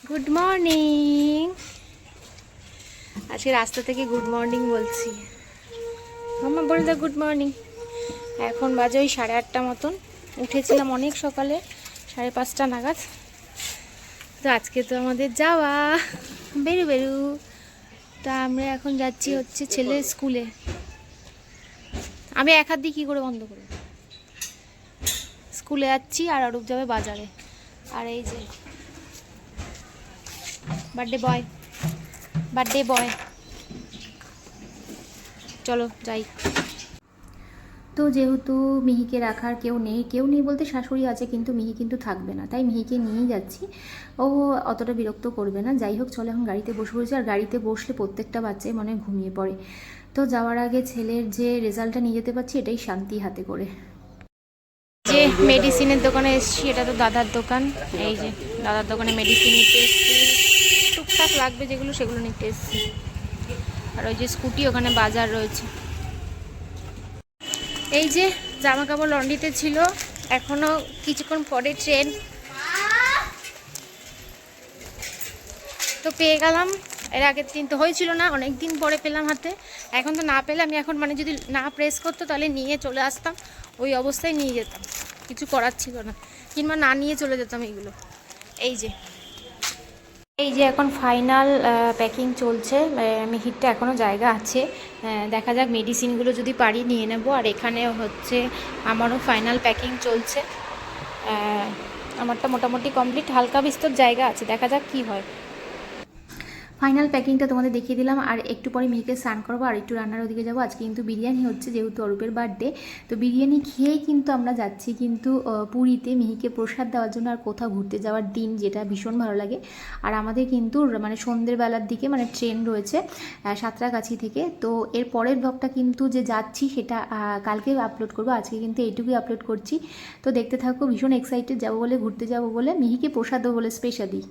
Good morning. আজকে রাস্তা থেকে গুড মর্নিং বলছি। মাম্মা বলে দাও গুড মর্নিং। এখন বাজে ওই 8:30 মতন। উঠেছিলাম অনেক সকালে, 5:30 নাগাদ। তো আজকে তো আমাদের যাওয়া বেরু বেরু। তা আমরা এখন যাচ্ছি হচ্ছে ছেলের স্কুলে। আমি এক হাত দিয়ে কী করে বন্ধ করব? স্কুলে যাচ্ছি আর অরূপ যাবে বাজারে। আর এই যে বার্থডে বয়, চলো যাই। তো যেহেতু মিহিকে রাখার কেউ নেই বলতে শাশুড়ি আছে, কিন্তু মিহি কিন্তু থাকবে না, তাই মিহিকে নিয়েই যাচ্ছি। ও অতটা বিরক্ত করবে না। যাই হোক, চলো এখন গাড়িতে বসে পড়েছি। আর গাড়িতে বসলে প্রত্যেকটা বাচ্চাই মনে হয় ঘুমিয়ে পড়ে। তো যাওয়ার আগে ছেলের যে রেজাল্টটা নিয়ে যেতে পারছি, এটাই শান্তি হাতে করে। যে মেডিসিনের দোকানে এসেছি, এটা তো দাদার দোকান। এই যে দাদার দোকানে মেডিসিন নিতে এসেছি, টুকটাক লাগবে যেগুলো সেগুলো নিতে এসেছি। আর ওই যে স্কুটি, ওখানে বাজার রয়েছে। এই যে জামা কাপড় লন্ড্রিতে ছিল, এখনো কিছুক্ষণ পরে ট্রেন। তো পেয়ে গেলাম। এর আগের দিন তো হয়েছিল না, অনেক দিন পরে পেলাম হাতে। এখন তো না পেলে আমি এখন যদি না প্রেস করতো তাহলে নিয়ে চলে আসতাম, ওই অবস্থায় নিয়ে যেতাম, কিছু করার ছিল না। কিংবা না নিয়ে চলে যেতাম এইগুলো। এই যে এখন ফাইনাল প্যাকিং চলছে। মিহিরটা এখনও জায়গা আছে, দেখা যাক মেডিসিনগুলো যদি পারি নিয়ে নেব। আর এখানে হচ্ছে আমারও ফাইনাল প্যাকিং চলছে। আমারটা মোটামুটি কমপ্লিট, হালকা বিস্তর জায়গা আছে, দেখা যাক কি হয়। ফাইনাল প্যাকিংটা তোমাদের দেখিয়ে দিলাম। আর একটু পরে মিহিকে স্নান করবো আর একটু রান্নার ওদিকে যাবো। আজকে কিন্তু বিরিয়ানি হচ্ছে, যেহেতু অরূপের বার্থডে। তো বিরিয়ানি খেয়েই কিন্তু আমরা যাচ্ছি কিন্তু পুরীতে মিহিকে প্রসাদ দেওয়ার জন্য। আর কোথাও ঘুরতে যাওয়ার দিন, যেটা ভীষণ ভালো লাগে। আর আমাদের কিন্তু সন্ধ্যের বেলার দিকে ট্রেন রয়েছে সাঁতরাগাছি থেকে। তো এর পরের ব্লগটা কিন্তু যে যাচ্ছি সেটা কালকে আপলোড করবো। আজকে কিন্তু এইটুকুই আপলোড করছি। তো দেখতে থাকো, ভীষণ এক্সাইটেড, যাবো বলে, ঘুরতে যাবো বলে, মিহিকে প্রসাদ দেবো বলে স্পেশালি।